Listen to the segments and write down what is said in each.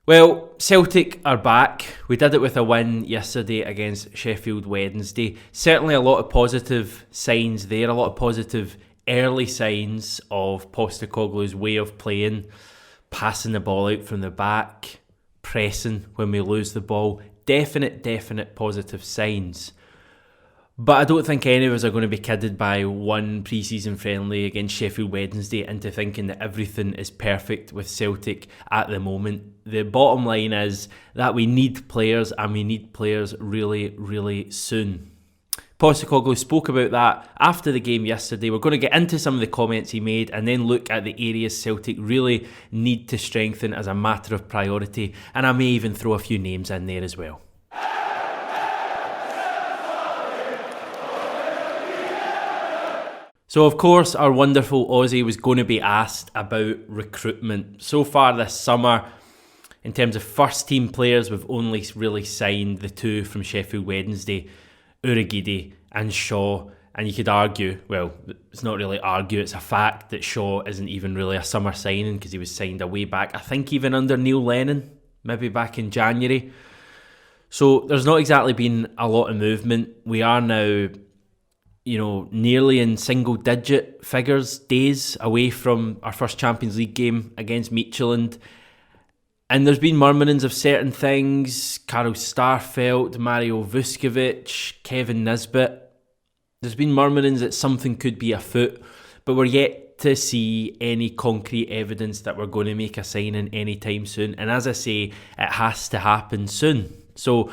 Well, Celtic are back. We did it with a win yesterday against Sheffield Wednesday. Certainly a lot of positive signs there, a lot of positive early signs of Postecoglou's way of playing, passing the ball out from the back, pressing when we lose the ball. Definite positive signs. But I don't think any of us are going to be kidded by one pre-season friendly against Sheffield Wednesday into thinking that everything is perfect with Celtic at the moment. The bottom line is that we need players, and we need players really soon. Postecoglou spoke about that after the game yesterday. We're going to get into some of the comments he made and then look at the areas Celtic really need to strengthen as a matter of priority, and I may even throw a few names in there as well. So of course our wonderful Aussie was going to be asked about recruitment. So far this summer, in terms of first team players, we've only really signed the two from Sheffield Wednesday, Urhoghide and Shaw. And you could argue, well, it's not really argue, it's a fact that Shaw isn't even really a summer signing because he was signed a way back, I think even under Neil Lennon, maybe back in January. So there's not exactly been a lot of movement. We are now, nearly in single-digit figures, days away from our first Champions League game against Midtjylland. And there's been murmurings of certain things. Karel Starfelt, Mario Vuskovic, Kevin Nisbet. There's been murmurings that something could be afoot, but we're yet to see any concrete evidence that we're going to make a signing anytime soon. And as I say, it has to happen soon. So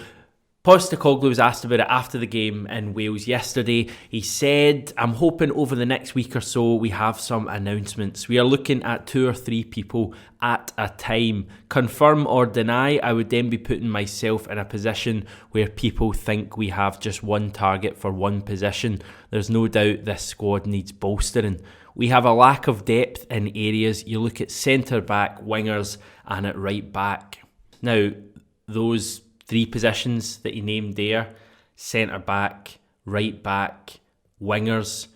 Postecoglou was asked about it after the game in Wales yesterday. He said, I'm hoping over the next week or so we have some announcements. We are looking at 2 or 3 people at a time. Confirm or deny, I would then be putting myself in a position where people think we have just one target for one position. There's no doubt this squad needs bolstering. We have a lack of depth in areas. You look at centre-back, wingers and at right-back. Now, those 3 positions that he named there, centre-back, right-back, wingers,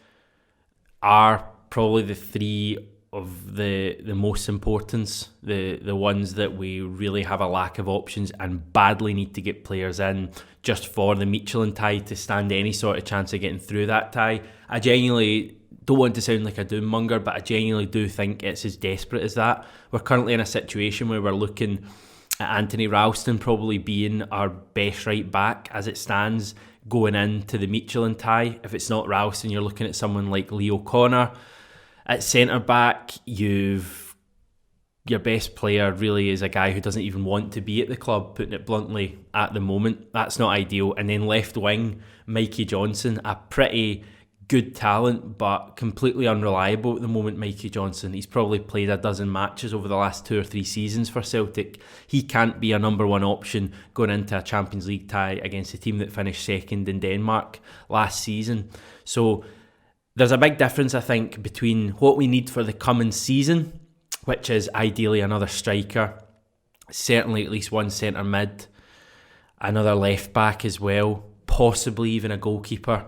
are probably the 3 of the most importance, the ones that we really have a lack of options and badly need to get players in just for the Midtjylland tie to stand any sort of chance of getting through that tie. I genuinely don't want to sound like a doom monger, but I genuinely do think it's as desperate as that. We're currently in a situation where we're looking at Anthony Ralston probably being our best right back as it stands going into the Midtjylland tie. If it's not Ralston, you're looking at someone like Leo Connor. At centre back, your best player really is a guy who doesn't even want to be at the club, putting it bluntly, at the moment. That's not ideal. And then left wing, Mikey Johnson, a pretty good talent, but completely unreliable at the moment. Mikey Johnson, he's probably played a dozen matches over the last 2 or 3 seasons for Celtic. He can't be a number one option going into a Champions League tie against a team that finished second in Denmark last season. So there's a big difference, I think, between what we need for the coming season, which is ideally another striker, certainly at least one centre mid, another left back as well, possibly even a goalkeeper.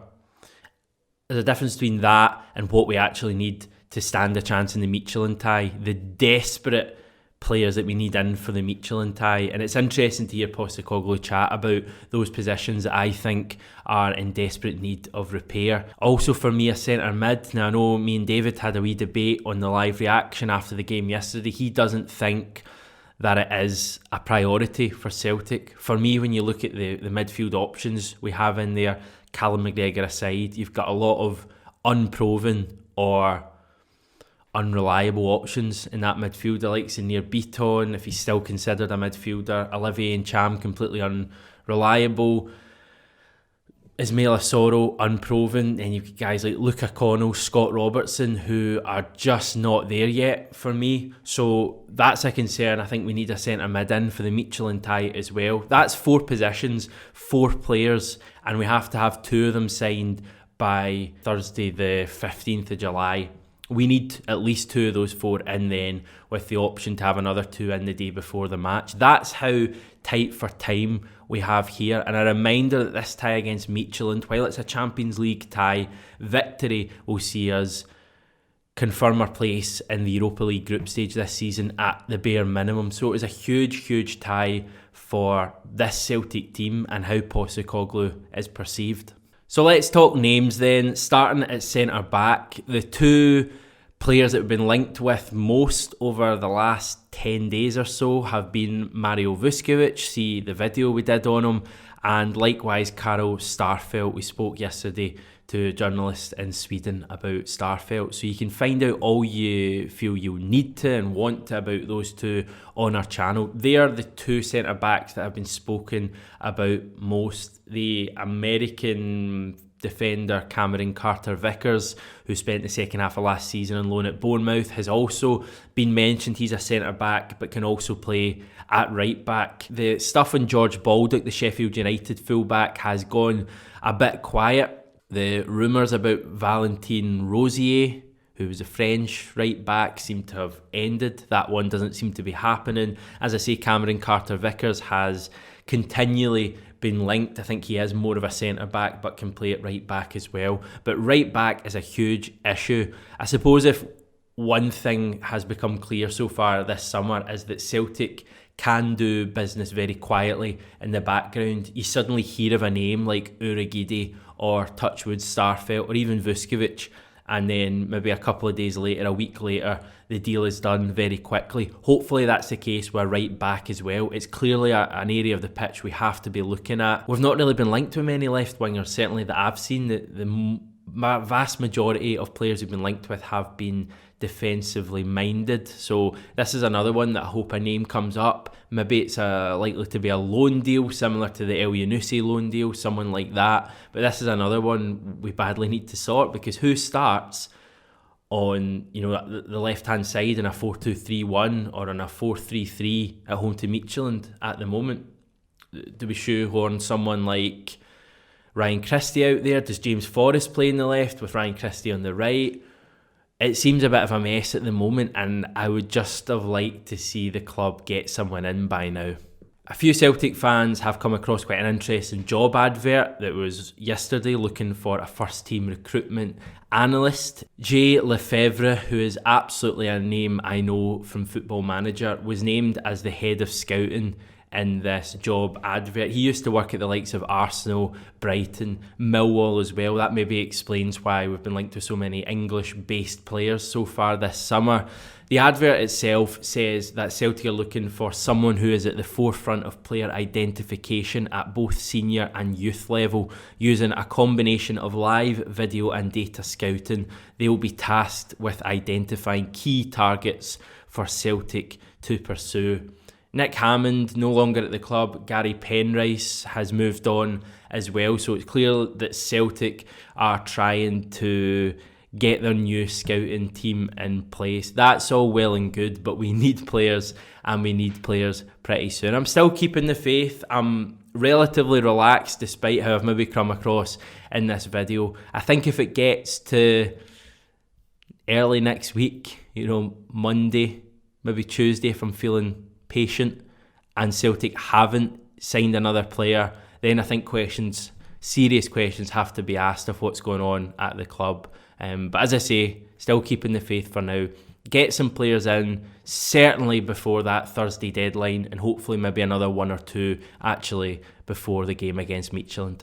There's a difference between that and what we actually need to stand a chance in the Midtjylland tie, the desperate players that we need in for the Midtjylland tie. And it's interesting to hear Postecoglou chat about those positions that I think are in desperate need of repair. Also for me, a centre mid. Now I know me and David had a wee debate on the live reaction after the game yesterday. He doesn't think that it is a priority for Celtic. For me, when you look at the midfield options we have in there, Callum McGregor aside, you've got a lot of unproven or unreliable options in that midfield. The likes of Nir Bitton, if he's still considered a midfielder, Olivier Ntcham, completely unreliable, Ismail Assoro, unproven, and you've got guys like Luca Connell, Scott Robertson, who are just not there yet for me. So that's a concern. I think we need a centre mid in for the Midtjylland tie as well. That's 4 positions, 4 players, and we have to have 2 of them signed by Thursday the 15th of July. We need at least 2 of those 4 in then, with the option to have another 2 in the day before the match. That's how tight for time we have here. And a reminder that this tie against Midtjylland, while it's a Champions League tie, victory will see us confirm our place in the Europa League group stage this season at the bare minimum. So it was a huge tie for this Celtic team and how Postecoglou is perceived. So let's talk names then, starting at centre back. The two players that have been linked with most over the last 10 days or so have been Mario Vuskovic, see the video we did on him, and likewise Karl Starfelt. We spoke yesterday to a journalist in Sweden about Starfelt, so you can find out all you feel you'll need to and want to about those two on our channel. They are the two centre backs that have been spoken about most. The American defender Cameron Carter-Vickers, who spent the second half of last season on loan at Bournemouth, has also been mentioned. He's a centre back but can also play at right back. The stuff on George Baldock, the Sheffield United fullback, has gone a bit quiet. The rumours about Valentin Rosier, who was a French right back, seem to have ended. That one doesn't seem to be happening. As I say, Cameron Carter-Vickers has continually been linked. I think he is more of a centre back but can play at right back as well. But right back is a huge issue. I suppose if one thing has become clear so far this summer is that Celtic can do business very quietly in the background. You suddenly hear of a name like Urhoghide or Touchwood Starfelt or even Vuskovic, and then maybe a couple of days later, a week later, the deal is done very quickly. Hopefully that's the case with right back as well. It's clearly an area of the pitch we have to be looking at. We've not really been linked with many left wingers, certainly that I've seen. The vast majority of players who've been linked with have been defensively minded, so this is another one that I hope a name comes up. Maybe it's likely to be a loan deal similar to the El Yunusi loan deal, someone like that, but this is another one we badly need to sort, because who starts on the left hand side in a 4-2-3-1 or on a 4-3-3 at home to Midtjylland at the moment? Do we shoehorn someone like Ryan Christie out there? Does James Forrest play in the left with Ryan Christie on the right? It seems a bit of a mess at the moment, and I would just have liked to see the club get someone in by now. A few Celtic fans have come across quite an interesting job advert that was yesterday looking for a first team recruitment analyst. Jay Lefebvre, who is absolutely a name I know from Football Manager, was named as the head of scouting in this job advert. He used to work at the likes of Arsenal, Brighton, Millwall as well. That maybe explains why we've been linked to so many English-based players so far this summer. The advert itself says that Celtic are looking for someone who is at the forefront of player identification at both senior and youth level, using a combination of live video and data scouting. They will be tasked with identifying key targets for Celtic to pursue. Nick Hammond no longer at the club. Gary Penrice has moved on as well, so it's clear that Celtic are trying to get their new scouting team in place. That's all well and good, but we need players, and we need players pretty soon. I'm still keeping the faith. I'm relatively relaxed despite how I've maybe come across in this video. I think if it gets to early next week, Monday, maybe Tuesday, if I'm feeling patient, and Celtic haven't signed another player, then I think serious questions have to be asked of what's going on at the club. But as I say, still keeping the faith for now. Get some players in, certainly before that Thursday deadline, and hopefully maybe another one or two actually before the game against Midtjylland.